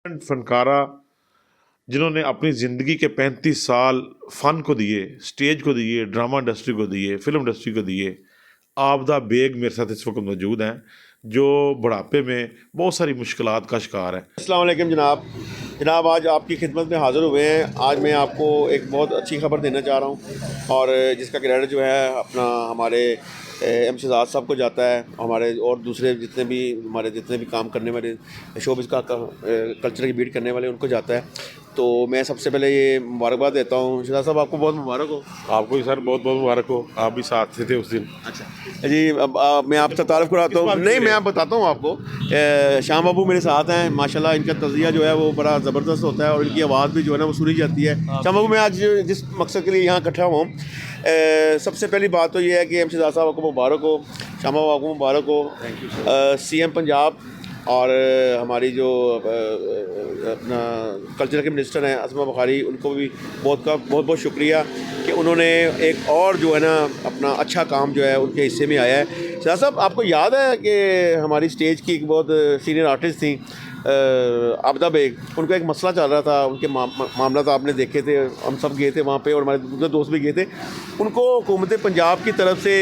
फनकारा जिन्होंने अपनी ज़िंदगी के 35 साल फ़न को दिए, स्टेज को दिए, ड्रामा इंडस्ट्री को दिए, फिल्म इंडस्ट्री को दिए। आबदा बेग मेरे साथ इस वक्त मौजूद हैं, जो बुढ़ापे में बहुत सारी मुश्किलात का शिकार है। अस्सलाम वालेकुम जनाब, आज आपकी खिदमत में हाज़िर हुए हैं। आज मैं आपको एक बहुत अच्छी खबर देना चाह रहा हूँ और जिसका क्रेडिट जो है अपना हमारे एम शहजाद साहब को जाता है। हमारे और दूसरे जितने भी काम करने वाले शोबिज़ का कल्चर की बीट करने वाले उनको जाता है। तो मैं सबसे पहले ये मुबारकबाद देता हूँ। शहजाद साहब आपको बहुत मुबारक हो। आपको भी सर बहुत बहुत मुबारक हो, आप भी साथ से थे उस दिन। अच्छा जी, अब मैं आपसे तारीफ़ कराता हूँ। नहीं, मैं बताता हूँ आपको। शाम बाबू मेरे साथ हैं माशाल्लाह। इनका तज़िया जो है वो बड़ा ज़बरदस्त होता है और इनकी आवाज़ भी जो है ना वो सुनी जाती है। शाम बाबू, मैं आज जिस मकसद के लिए यहाँ इकट्ठा हुआ हूँ, सबसे पहली बात तो ये है कि एम शहजाद साहब आपको मुबारक हो, शाम बाबू आपको मुबारक हो। CM पंजाब और हमारी जो अपना कल्चर के मिनिस्टर हैं असमा बुखारी, उनको भी बहुत बहुत शुक्रिया कि उन्होंने एक और जो है ना अपना अच्छा काम जो है उनके हिस्से में आया है। शहजाद साहब, आपको याद है कि हमारी स्टेज की एक बहुत सीनियर आर्टिस्ट थी आबदा बेग, उनका एक मसला चल रहा था। उनके मामला तो आपने देखे थे, हम सब गए थे वहाँ पे और हमारे दूसरे दोस्त भी गए थे। उनको हुकूमत पंजाब की तरफ से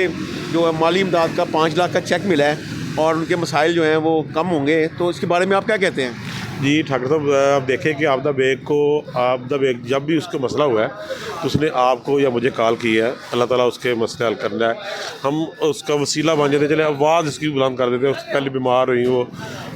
जो है माली इमदाद का 5 लाख का चेक मिला है और उनके मसाइल जो हैं वो कम होंगे। तो इसके बारे में आप क्या कहते हैं? जी ठाकुर साहब, आप देखें कि आबदा बेग जब भी उसका मसला हुआ है तो उसने आपको या मुझे कॉल की है। अल्लाह ताला उसके मसले हल करना है। हम उसका वसीला बन जाते, चले आवाज़ इसकी बुलंद कर देते। उससे पहले बीमार हुई वो,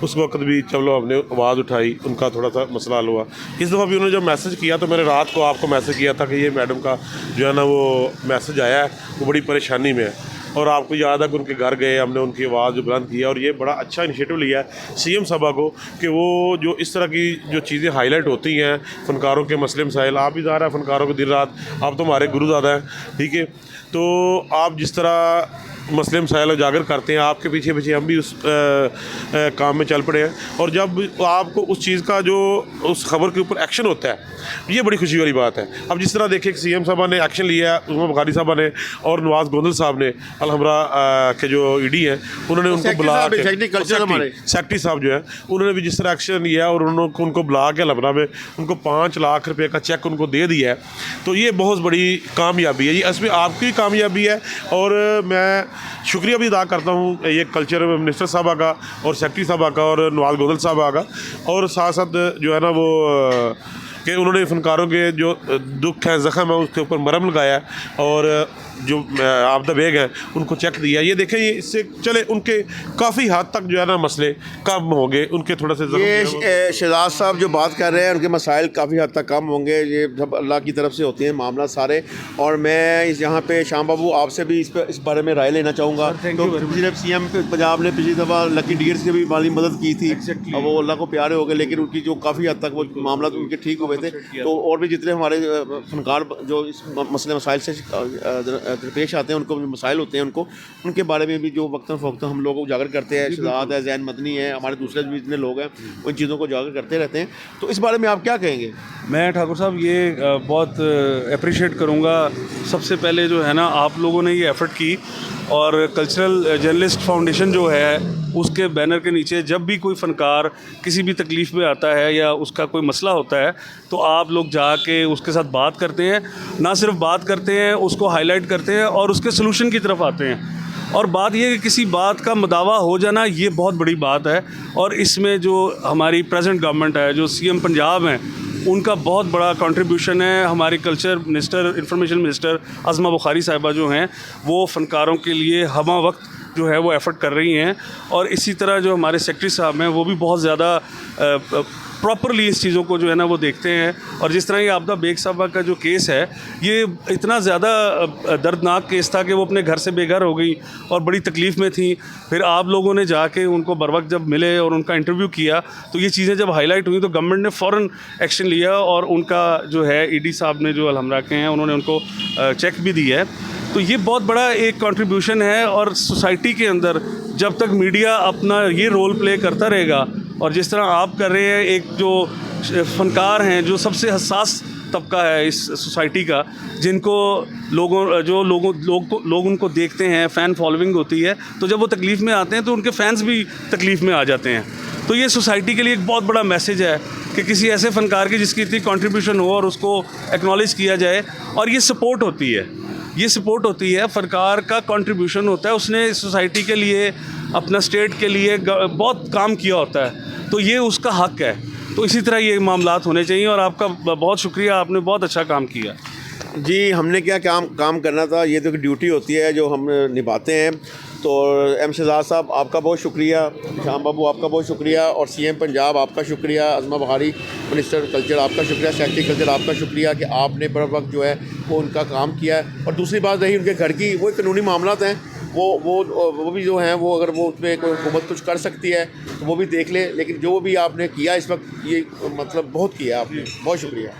उस वक्त भी चलो हमने आवाज़ उठाई, उनका थोड़ा सा मसला हल हुआ। इस दफ़ा भी उन्होंने जब मैसेज किया तो मैंने रात को आपको मैसेज किया था कि ये मैडम का जो है ना वो मैसेज आया है, वो बड़ी परेशानी में है। और आपको याद है कि उनके घर गए, हमने उनकी आवाज़ बुलंद की और ये बड़ा अच्छा इनिशिएटिव लिया है CM साहबा को कि वो जो इस तरह की जो चीज़ें हाईलाइट होती हैं, फ़नकारों के मसले मसाइल, आप भी ज़ाहिर है फ़नकारों को दिन रात, आप तो हमारे गुरुदादा हैं, ठीक है। तो आप जिस तरह मसले मसाइल उजागर करते हैं, आपके पीछे पीछे हम भी उस काम में चल पड़े हैं। और जब आपको उस चीज़ का जो उस खबर के ऊपर एक्शन होता है, ये बड़ी खुशी वाली बात है। अब जिस तरह देखिए CM साहबा ने एक्शन लिया है, उसमा बुखारी साहबा ने और नवाज़ गोंदल साहब ने, अलहमरा के जो ED हैं, उन्होंने उनको बुला के, सेक्रेटरी साहब जो है, उन्होंने भी जिस तरह एक्शन लिया है और उनको बुला के अलहमरा में उनको 5 लाख रुपये का चेक उनको दे दिया है। तो ये बहुत बड़ी कामयाबी है, ये इसमें आपकी कामयाबी है। और मैं शुक्रिया भी अदा करता हूँ ये कल्चर मिनिस्टर साहबा का और सेक्रेटरी साहबा का और नवाज़ गोंदल साहबा का, और साथ साथ जो है ना वो कि उन्होंने फ़नकारों के जो दुख है, ज़ख़म है, उसके ऊपर मरहम लगाया और जो आबदा बेग है उनको चेक दिया। ये देखें, ये इससे चले उनके काफ़ी हद तक जो है ना मसले कम होंगे, उनके थोड़ा से ये शहजाद साहब जो बात कर रहे हैं उनके मसाइल काफ़ी हद तक कम होंगे। ये सब अल्लाह की तरफ से होते हैं मामला सारे। और मैं इस यहाँ पे शाम बाबू आपसे भी इस बारे में राय लेना चाहूँगा। तो सिर्फ CM पंजाब ने पिछली दफ़ा लकी डियर्स की भी माली मदद की थी और वो अल्लाह को प्यारे हो गए, लेकिन उनकी जो काफ़ी हद तक वो मामला तो उनके ठीक हुए थे। तो और भी जितने हमारे फनकार जो इस मसले मसाइल से पेश आते हैं, उनको मसाइल होते हैं, उनके बारे में भी जो वक्तन फ़वक्तन हम लोग उजागर करते हैं। शहजाद है, जैन मदनी है, हमारे दूसरे भी जितने लोग हैं उन चीज़ों को उजागर करते रहते हैं। तो इस बारे में आप क्या कहेंगे? मैं ठाकुर साहब ये बहुत अप्रिशिएट करूँगा। सबसे पहले जो है ना आप लोगों ने ये एफ़र्ट की और कल्चरल जर्नलिस्ट फाउंडेशन जो है उसके बैनर के नीचे जब भी कोई फ़नकार किसी भी तकलीफ़ में आता है या उसका कोई मसला होता है तो आप लोग जाके उसके साथ बात करते हैं। ना सिर्फ बात करते हैं, उसको हाईलाइट करते हैं और उसके सलूशन की तरफ आते हैं। और बात यह कि किसी बात का मदावा हो जाना ये बहुत बड़ी बात है। और इसमें जो हमारी प्रेजेंट गवर्नमेंट है, जो CM पंजाब हैं, उनका बहुत बड़ा कंट्रीब्यूशन है। हमारी culture minister, information minister Asma Bukhari साहिबा जो हैं वो फ़नकारों के लिए हमा वक्त जो है वो एफ़र्ट कर रही हैं। और इसी तरह जो हमारे सेक्रेटरी साहब हैं वो भी बहुत ज़्यादा प्रॉपरली इस चीज़ों को जो है ना वो देखते हैं। और जिस तरह ये आबदा बेग साहबा का जो केस है, ये इतना ज़्यादा दर्दनाक केस था कि वो अपने घर से बेघर हो गई और बड़ी तकलीफ़ में थी। फिर आप लोगों ने जाके उनको बर वक्त जब मिले और उनका इंटरव्यू किया तो ये चीज़ें जब हाईलाइट हुई तो गवर्नमेंट ने फ़ौरन एक्शन लिया और उनका जो है ED साहब ने जो अलहमरा के हैं उन्होंने उनको चेक भी दिया है। तो ये बहुत बड़ा एक कंट्रीब्यूशन है। और सोसाइटी के अंदर जब तक मीडिया अपना ये रोल प्ले करता रहेगा और जिस तरह आप कर रहे हैं, एक जो फ़नकार हैं जो सबसे हसास तबका है इस सोसाइटी का, जिनको लोग उनको देखते हैं, फ़ैन फॉलोइंग होती है, तो जब वो तकलीफ़ में आते हैं तो उनके फैंस भी तकलीफ़ में आ जाते हैं। तो ये सोसाइटी के लिए एक बहुत बड़ा मैसेज है कि किसी ऐसे फ़नकार की जिसकी इतनी कंट्रीब्यूशन हो और उसको एक्नॉलेज किया जाए। और ये सपोर्ट होती है, ये सपोर्ट होती है, फ़नकार का कंट्रीब्यूशन होता है, उसने सोसाइटी के लिए, अपना स्टेट के लिए बहुत काम किया होता है, तो ये उसका हक़ है। तो इसी तरह ये मामलात होने चाहिए और आपका बहुत शुक्रिया, आपने बहुत अच्छा काम किया। जी, हमने क्या काम करना था, ये तो एक ड्यूटी होती है जो हम निभाते हैं। तो एम शहजाद साहब आपका बहुत शुक्रिया, शाम बाबू आपका बहुत शुक्रिया, और सीएम पंजाब आपका शुक्रिया, अज़मा बहारी मिनिस्टर कल्चर आपका शुक्रिया, सेक्रेटरी कल्चर आपका शुक्रिया कि आपने बर वक्त जो है वो उनका काम किया है। और दूसरी बात रही उनके घर की, वो कानूनी मामलात हैं, वो भी जो हैं वो अगर वो उसमें कोई हुकूमत कुछ कर सकती है तो वो भी देख ले, लेकिन जो भी आपने किया इस वक्त, ये मतलब बहुत किया आपने, बहुत शुक्रिया।